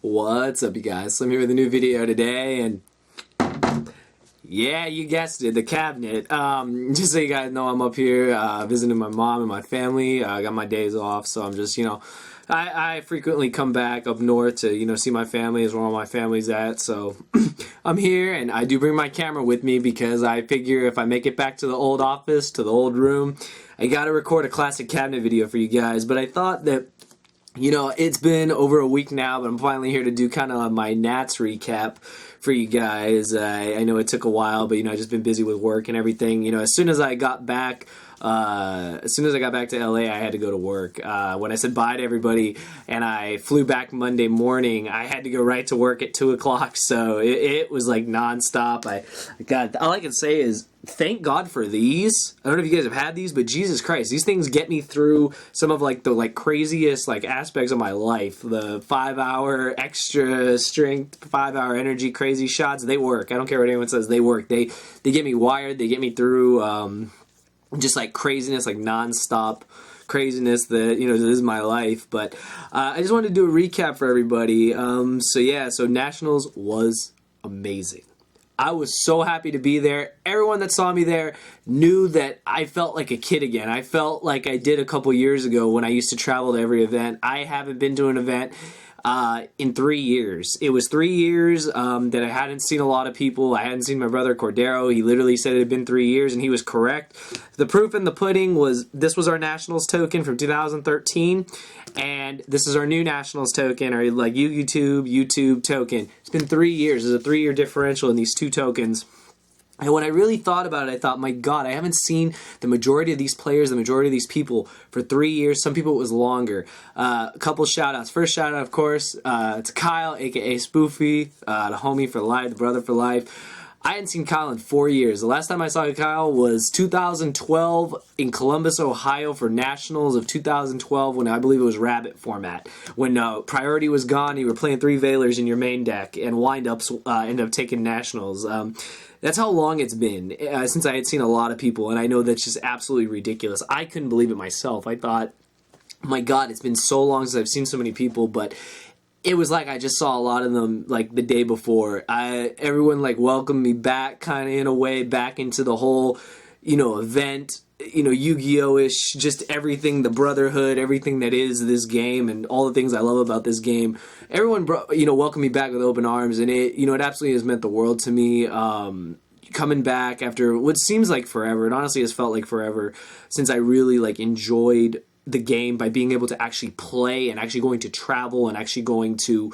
What's up, you guys? Slim here with a new video today, and yeah, you guessed it, the cabinet. Just so you guys know, I'm up here visiting my mom and my family. I got my days off, so I'm just, I frequently come back up north to, see my family, is where all my family's at. So I'm here, and I do bring my camera with me because I figure if I make it back to the old office, to the old room, I gotta record a classic cabinet video for you guys. But I thought that, it's been over a week now, but I'm finally here to do kind of my Nats recap for you guys. I know it took a while, but I've just been busy with work and everything. As soon as I got back to LA, I had to go to work. When I said bye to everybody and I flew back Monday morning, I had to go right to work at 2 o'clock. So it was like nonstop. All I can say is thank God for these. I don't know if you guys have had these, but Jesus Christ, these things get me through some of the craziest aspects of my life. The 5-hour extra strength, 5-hour energy, crazy shots, they work. I don't care what anyone says, they work. They get me wired. They get me through just craziness, non-stop craziness that, this is my life. But I just wanted to do a recap for everybody. So Nationals was amazing. I was so happy to be there. Everyone that saw me there knew that I felt like a kid again. I felt like I did a couple years ago when I used to travel to every event. I haven't been to an event in 3 years. It was 3 years that I hadn't seen a lot of people. I hadn't seen my brother Cordero. He literally said it had been 3 years, and he was correct. The proof in the pudding was this was our Nationals token from 2013, and this is our new Nationals token, or YouTube token. It's been 3 years. There's a 3-year differential in these two tokens. And when I really thought about it, I thought, my God, I haven't seen the majority of these players, the majority of these people for 3 years. Some people it was longer. A couple shout-outs. First shout-out, of course, to Kyle, a.k.a. Spoofy, the homie for life, the brother for life. I hadn't seen Kyle in 4 years. The last time I saw Kyle was 2012 in Columbus, Ohio for Nationals of 2012 when I believe it was Rabbit format. When priority was gone, you were playing 3 Veilers in your main deck, and windups ended up taking Nationals. That's how long it's been since I had seen a lot of people, and I know that's just absolutely ridiculous. I couldn't believe it myself. I thought, my God, it's been so long since I've seen so many people, but it was like I just saw a lot of them the day before. Everyone welcomed me back kind of in a way, back into the whole, event, Yu-Gi-Oh-ish, just everything, the brotherhood, everything that is this game and all the things I love about this game. Everyone, welcomed me back with open arms, and it absolutely has meant the world to me. Coming back after what seems like forever, it honestly has felt like forever since I really enjoyed the game by being able to actually play and actually going to travel and actually going to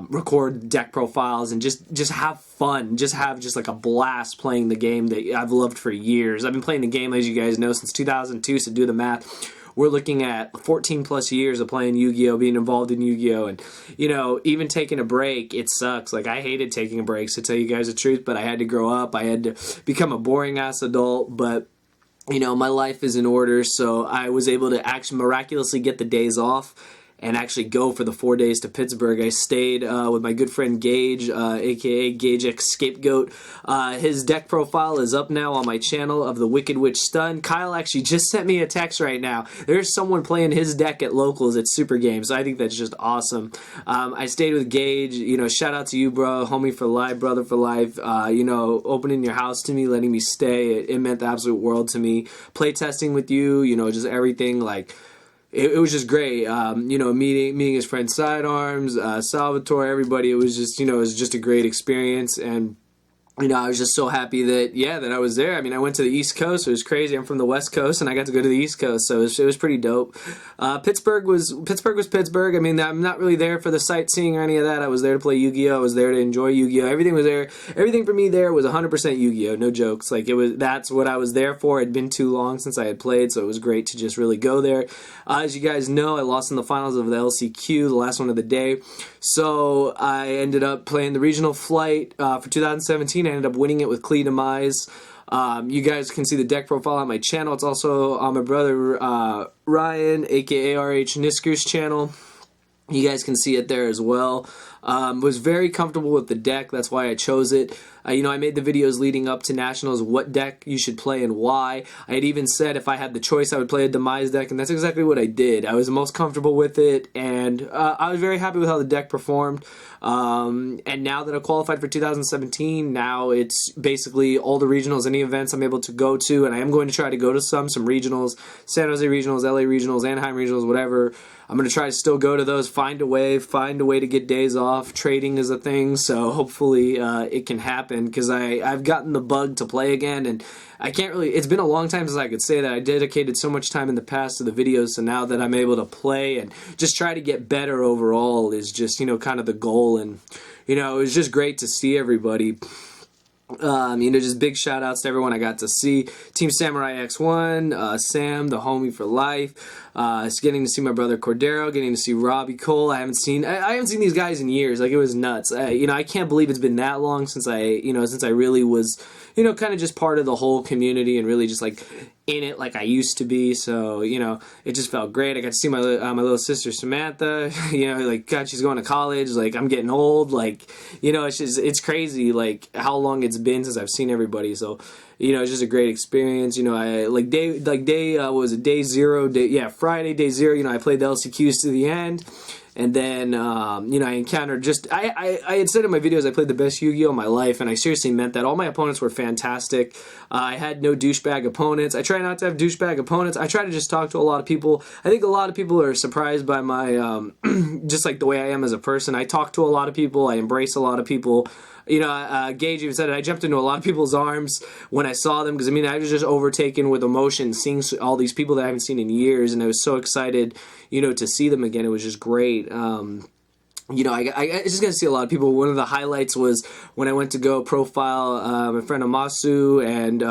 record deck profiles and just have fun, just have a blast playing the game that I've loved for years. I've been playing the game, as you guys know, since 2002, so do the math. We're looking at 14 plus years of playing Yu-Gi-Oh, being involved in Yu-Gi-Oh, and even taking a break, it sucks. I hated taking a break, to tell you guys the truth, but I had to grow up. I had to become a boring ass adult, but my life is in order, so I was able to actually miraculously get the days off and actually go for the 4 days to Pittsburgh. I stayed with my good friend Gage, a.k.a. Gage X Scapegoat. His deck profile is up now on my channel of the Wicked Witch Stun. Kyle actually just sent me a text right now. There's someone playing his deck at locals at Super Games, so I think that's just awesome. I stayed with Gage. Shout out to you, bro, homie for life, brother for life. Opening your house to me, letting me stay, it meant the absolute world to me. Play testing with you, just everything, It was just great, meeting his friend Sidearms, Salvatore, everybody. It was just a great experience, and I was just so happy that I was there. I mean, I went to the East Coast. It was crazy. I'm from the West Coast, and I got to go to the East Coast, so it was pretty dope. Pittsburgh was Pittsburgh. I mean, I'm not really there for the sightseeing or any of that. I was there to play Yu-Gi-Oh. I was there to enjoy Yu-Gi-Oh. Everything was there. Everything for me there was 100% Yu-Gi-Oh. No jokes. That's what I was there for. It had been too long since I had played, so it was great to just really go there. As you guys know, I lost in the finals of the LCQ, the last one of the day. So I ended up playing the regional flight for 2017. I ended up winning it with Clee Demise. You guys can see the deck profile on my channel. It's also on my brother Ryan, aka RH Nisker's channel. You guys can see it there as well. Was very comfortable with the deck. That's why I chose it. You know, I made the videos leading up to Nationals, what deck you should play and why. I had even said if I had the choice, I would play a Demise deck, and that's exactly what I did. I was the most comfortable with it, and I was very happy with how the deck performed. And now that I've qualified for 2017, now it's basically all the regionals, any events I'm able to go to, and I am going to try to go to some regionals, San Jose regionals, LA regionals, Anaheim regionals, whatever. I'm going to try to still go to those, find a way to get days off. Trading is a thing, so hopefully it can happen, because I've gotten the bug to play again, and I can't really, it's been a long time since I could say that. I dedicated so much time in the past to the videos, so now that I'm able to play and just try to get better overall is just, you know, kind of the goal. And, you know, it was just great to see everybody. You know, just big shout outs to everyone I got to see. Team Samurai X1, Sam, the homie for life. Getting to see my brother Cordero, getting to see Robbie Cole. I haven't seen these guys in years. Like, it was nuts. You know, I can't believe it's been that long since I really was, you know, kind of just part of the whole community and really just like in it like I used to be. So, you know, it just felt great. I got to see my little sister Samantha. You know, like, God, she's going to college. Like, I'm getting old. Like, you know, it's crazy like how long it's been since I've seen everybody. So, you know, it's just a great experience. You know, Friday, day 0, you know, I played the LCQs to the end. And then, you know, I encountered I had said in my videos I played the best Yu-Gi-Oh! In my life, and I seriously meant that. All my opponents were fantastic. I had no douchebag opponents. I try not to have douchebag opponents. I try to just talk to a lot of people. I think a lot of people are surprised by my, just like the way I am as a person. I talk to a lot of people. I embrace a lot of people. You know, Gage even said it. I jumped into a lot of people's arms when I saw them, because, I mean, I was just overtaken with emotion seeing all these people that I haven't seen in years, and I was so excited, you know, to see them again. It was just great. You know, I just got to see a lot of people. One of the highlights was when I went to go profile my friend Amasu, and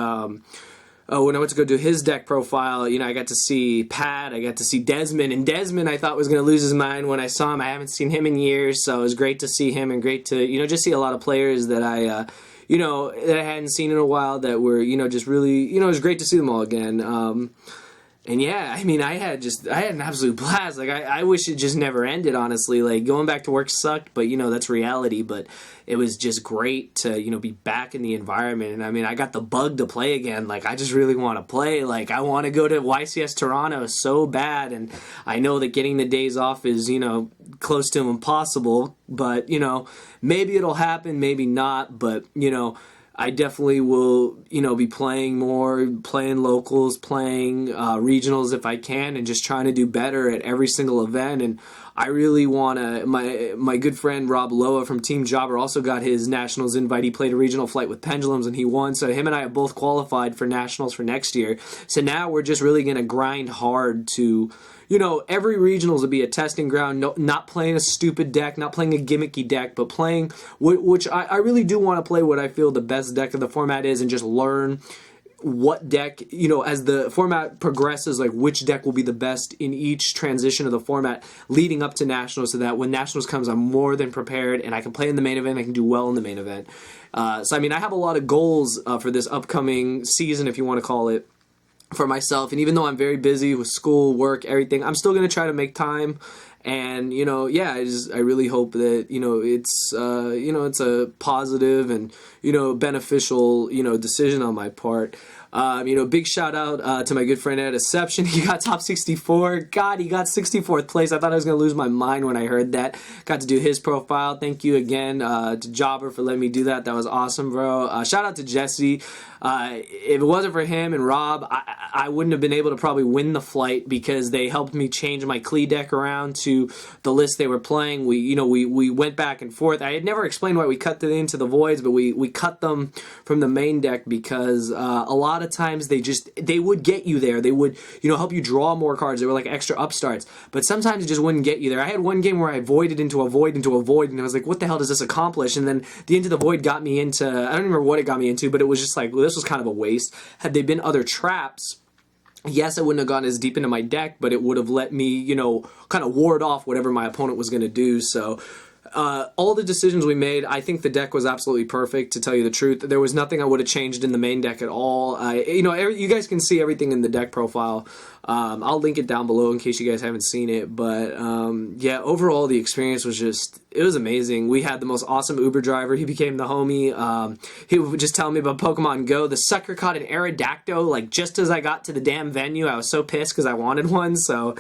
when I went to go do his deck profile, you know, I got to see Pat, I got to see Desmond, and Desmond I thought was going to lose his mind when I saw him. I haven't seen him in years, so it was great to see him, and great to, you know, just see a lot of players that you know, that I hadn't seen in a while that were, you know, just really, you know, it was great to see them all again. And yeah, I mean, I had an absolute blast. Like, I wish it just never ended, honestly. Like, going back to work sucked, but, you know, that's reality. But it was just great to, you know, be back in the environment. And, I mean, I got the bug to play again. Like, I just really want to play. Like, I want to go to YCS Toronto so bad. And I know that getting the days off is, you know, close to impossible. But, you know, maybe it'll happen, maybe not. But, you know, I definitely will, you know, be playing more, playing locals, playing regionals if I can, and just trying to do better at every single event. And I really want to, my good friend Rob Loa from Team Jobber also got his Nationals invite. He played a regional flight with Pendulums, and he won. So him and I have both qualified for Nationals for next year. So now we're just really going to grind hard to, you know, every regionals will be a testing ground, not playing a stupid deck, not playing a gimmicky deck, but playing, which I really do want to play what I feel the best deck of the format is, and just learn what deck, you know, as the format progresses, like which deck will be the best in each transition of the format leading up to Nationals, so that when Nationals comes, I'm more than prepared, and I can play in the main event, I can do well in the main event. So, I mean, I have a lot of goals for this upcoming season, if you want to call it, for myself. And even though I'm very busy with school, work, everything, I'm still going to try to make time. And, you know, yeah, I really hope that, you know, it's a positive and, you know, beneficial, you know, decision on my part. You know, big shout out to my good friend Ed Deception. He got top 64. God, he got 64th place. I thought I was going to lose my mind when I heard that. Got to do his profile. Thank you again to Jobber for letting me do that. That was awesome, bro. Shout out to Jesse. If it wasn't for him and Rob, I wouldn't have been able to probably win the flight, because they helped me change my Klee deck around to the list they were playing. We went back and forth. I had never explained why we cut into the voids, but we cut them from the main deck because a lot of times they would get you there. They would, you know, help you draw more cards. They were like extra upstarts, but sometimes it just wouldn't get you there. I had one game where I voided into a void, and I was like, what the hell does this accomplish? And then the Into the Void got me into, I don't remember what it got me into, but it was just like, well, this was kind of a waste. Had they been other traps, yes, I wouldn't have gone as deep into my deck, but it would have let me, you know, kind of ward off whatever my opponent was going to do. So all the decisions we made, I think the deck was absolutely perfect, to tell you the truth. There was nothing I would have changed in the main deck at all. You guys can see everything in the deck profile. I'll link it down below in case you guys haven't seen it. But yeah, overall the experience was it was amazing. We had the most awesome Uber driver. He became the homie. He would just tell me about Pokemon Go. The sucker caught an Aerodactyl like just as I got to the damn venue. I was so pissed because I wanted one. So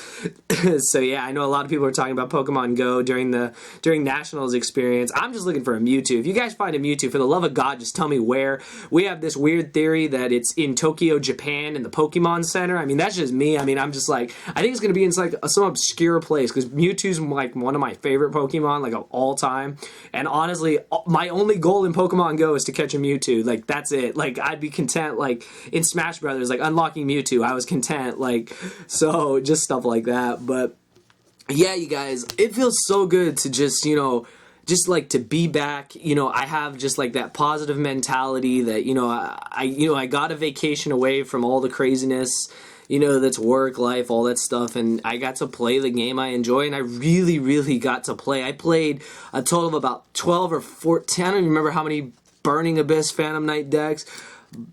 yeah, I know a lot of people are talking about Pokemon Go during Nationals experience. I'm just looking for a Mewtwo. If you guys find a Mewtwo, for the love of God, just tell me where. We have this weird theory that it's in Tokyo, Japan, in the Pokemon Center. I mean, that's just me. I mean, I'm just like, I think it's going to be in like some obscure place, because Mewtwo's like one of my favorite Pokemon, like of all time. And honestly, my only goal in Pokemon Go is to catch a Mewtwo. Like, that's it. Like, I'd be content, like, in Smash Brothers, like, unlocking Mewtwo. I was content, like, so just stuff like that. But yeah, you guys, it feels so good to just, just like to be back. I have just like that positive mentality that, I got a vacation away from all the craziness, that's work, life, all that stuff, and I got to play the game I enjoy, and I really, really got to play. I played a total of about 12 or 14, I don't even remember how many Burning Abyss, Phantom Knight decks,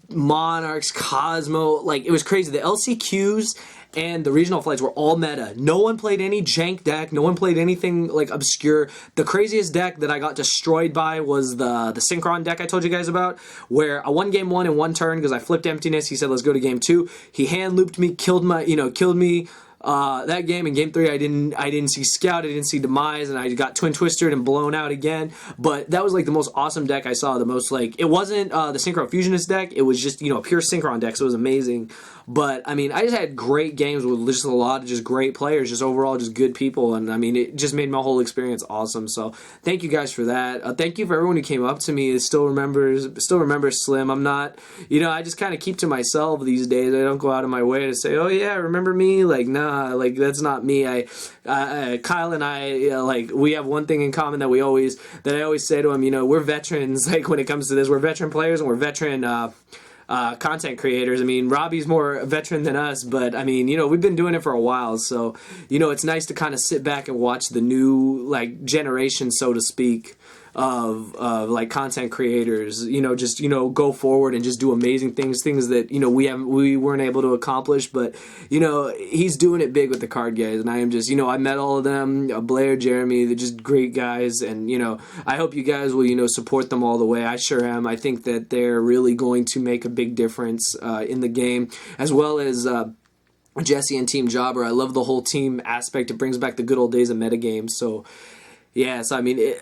Monarchs, Cosmo, like, it was crazy. The LCQs and the regional flights were all meta. No one played any jank deck. No one played anything like obscure. The craziest deck that I got destroyed by was the Synchron deck I told you guys about, where I won game 1 in 1 turn because I flipped Emptiness. He said, let's go to game 2. He hand looped me, killed me. That game. In game 3, I didn't see Scout, I didn't see Demise, and I got Twin Twistered and blown out again. But that was like the most awesome deck I saw. The most, like, it wasn't the Synchro Fusionist deck. It was just, a pure Synchron deck, so it was amazing. But I mean, I just had great games with just a lot of just great players, just overall just good people, and I mean, it just made my whole experience awesome. So thank you guys for that. Thank you for everyone who came up to me. Still remembers Slim. I'm not, I just kind of keep to myself these days. I don't go out of my way to say, oh yeah, remember me? Like, nah, like, that's not me. Kyle and I, like, we have one thing in common that I always say to him. We're veterans. Like, when it comes to this, we're veteran players and we're veteran content creators. I mean, Robbie's more veteran than us, but I mean, we've been doing it for a while, so it's nice to kind of sit back and watch the new, like, generation, so to speak, of like content creators, just go forward and just do amazing things that we weren't able to accomplish. But he's doing it big with the card guys, and I am just I met all of them, Blair, Jeremy, they're just great guys, and I hope you guys will support them all the way. I sure am. I think that they're really going to make a big difference in the game, as well as Jesse and Team Jobber. I love the whole team aspect. It brings back the good old days of metagames. So yeah, so I mean,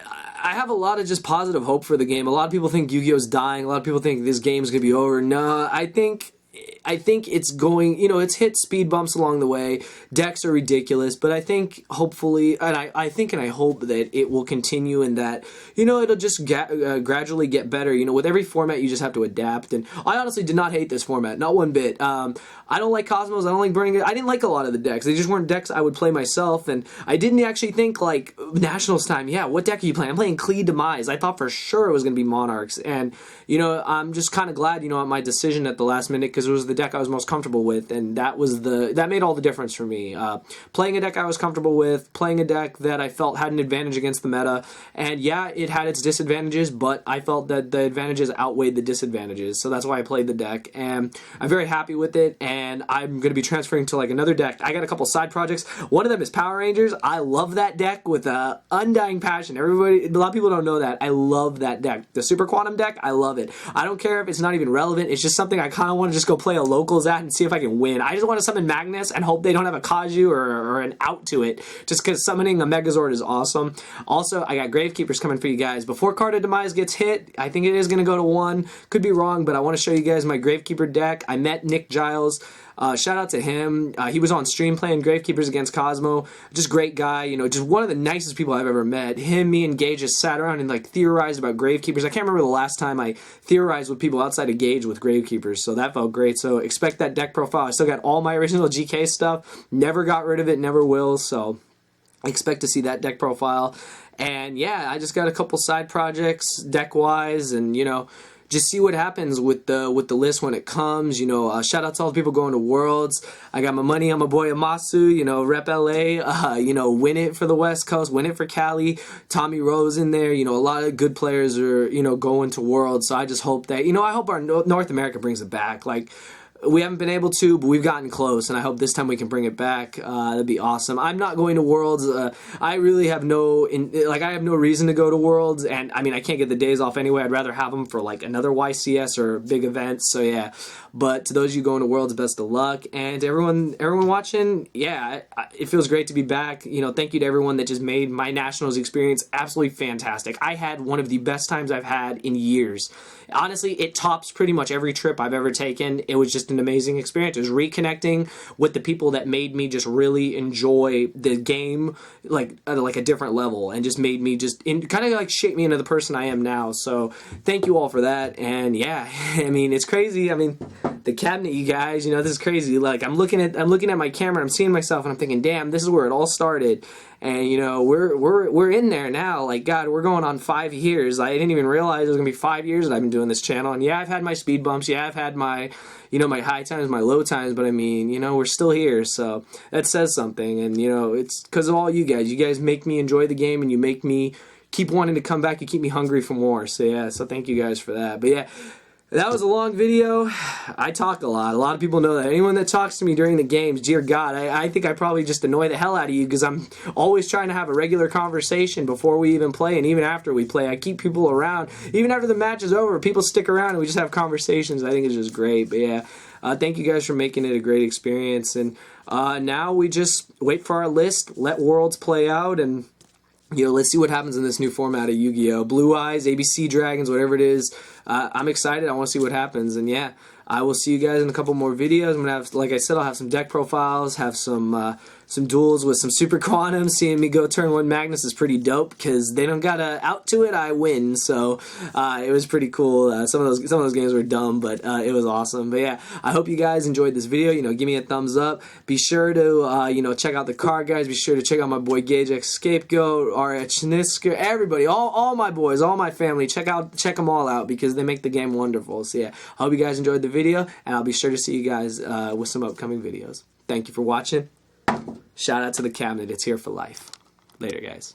I have a lot of just positive hope for the game. A lot of people think Yu-Gi-Oh's dying. A lot of people think this game's going to be over. No, I think it's going, it's hit speed bumps along the way. Decks are ridiculous, but I think hopefully, and I think and I hope that it will continue, and that, it'll just gradually get better. With every format, you just have to adapt. And I honestly did not hate this format, not one bit. I don't like Cosmos, I don't like Burning. I didn't like a lot of the decks. They just weren't decks I would play myself, and I didn't actually think, like, Nationals time, yeah, what deck are you playing? I'm playing Klee Demise. I thought for sure it was going to be Monarchs, and, I'm just kind of glad, at my decision at the last minute, because it was the deck I was most comfortable with, and that made all the difference for me. Playing a deck I was comfortable with, playing a deck that I felt had an advantage against the meta, and yeah, it had its disadvantages, but I felt that the advantages outweighed the disadvantages, so that's why I played the deck, and I'm very happy with it, and I'm going to be transferring to, like, another deck. I got a couple side projects. One of them is Power Rangers. I love that deck with a undying passion. A lot of people don't know that. I love that deck. The Super Quantum deck, I love it. I don't care if it's not even relevant. It's just something I kind of want to just go play a locals at and see if I can win. I just want to summon Magnus and hope they don't have a Kaiju or an out to it, just because summoning a Megazord is awesome. Also, I got Gravekeepers coming for you guys. Before Card of Demise gets hit, I think it is going to go to 1. Could be wrong, but I want to show you guys my Gravekeeper deck. I met Nick Giles. Shout out to him. He was on stream playing Gravekeepers against Cosmo. Just great guy, just one of the nicest people I've ever met. Him, me, and Gage just sat around and, like, theorized about Gravekeepers. I can't remember the last time I theorized with people outside of Gage with Gravekeepers, so that felt great. So expect that deck profile. I still got all my original GK stuff. Never got rid of it, never will, so expect to see that deck profile. And yeah, I just got a couple side projects deck-wise, and, just see what happens with the list when it comes. You know, shout out to all the people going to Worlds. I got my money on my boy Amasu, you know, rep LA, you know, win it for the West Coast, win it for Cali. Tommy Rose in there, you know, a lot of good players are, you know, going to Worlds. So I just hope that, you know, I hope our North America brings it back. Like, we haven't been able to, but we've gotten close, and I hope this time we can bring it back. That'd be awesome. I'm not going to Worlds. I really have I have no reason to go to Worlds, and I mean, I can't get the days off anyway. I'd rather have them for like another YCS or big events. So yeah. But to those of you going to Worlds, best of luck, and to everyone watching, yeah, it feels great to be back. You know, thank you to everyone that just made my nationals experience absolutely fantastic. I had one of the best times I've had in years. Honestly, it tops pretty much every trip I've ever taken. It was just an amazing experience. It was reconnecting with the people that made me just really enjoy the game like at a different level, and just made me just kind of like shape me into the person I am now. So thank you all for that. And yeah, I mean, it's crazy. I mean, the cabinet, you guys, you know, this is crazy. Like, I'm looking at my camera, I'm seeing myself, and I'm thinking, damn, this is where it all started. And you know, we're in there now. Like, God, we're going on 5 years. I didn't even realize it was gonna be 5 years that I've been doing this channel. And yeah, I've had my speed bumps. Yeah, I've had my, you know, my high times, my low times. But I mean, you know, we're still here. So that says something. And you know, it's because of all you guys. You guys make me enjoy the game, and you make me keep wanting to come back. You keep me hungry for more. So yeah, so thank you guys for that. But yeah. That was a long video. I talk a lot. A lot of people know that. Anyone that talks to me during the games, dear God, I think I probably just annoy the hell out of you, because I'm always trying to have a regular conversation before we even play, and even after we play. I keep people around. Even after the match is over, people stick around and we just have conversations. I think it's just great. But yeah, thank you guys for making it a great experience. And now we just wait for our list, let Worlds play out, and you know, let's see what happens in this new format of Yu-Gi-Oh! Blue Eyes, ABC Dragons, whatever it is. I'm excited. I want to see what happens. And yeah, I will see you guys in a couple more videos. I'm going to have, like I said, I'll have some deck profiles, have some duels with some Super Quantum. Seeing me go turn 1 Magnus is pretty dope, because they don't got to out to it, I win. So it was pretty cool. Some of those games were dumb, but it was awesome. But yeah, I hope you guys enjoyed this video. You know, give me a thumbs up. Be sure to you know, check out the card guys. Be sure to check out my boy Gage Scapegoat, RH Nisker, everybody, all my boys, all my family. Check them all out, because they make the game wonderful. So yeah, I hope you guys enjoyed the video, and I'll be sure to see you guys with some upcoming videos. Thank you for watching. Shout out to the cabinet. It's here for life. Later, guys.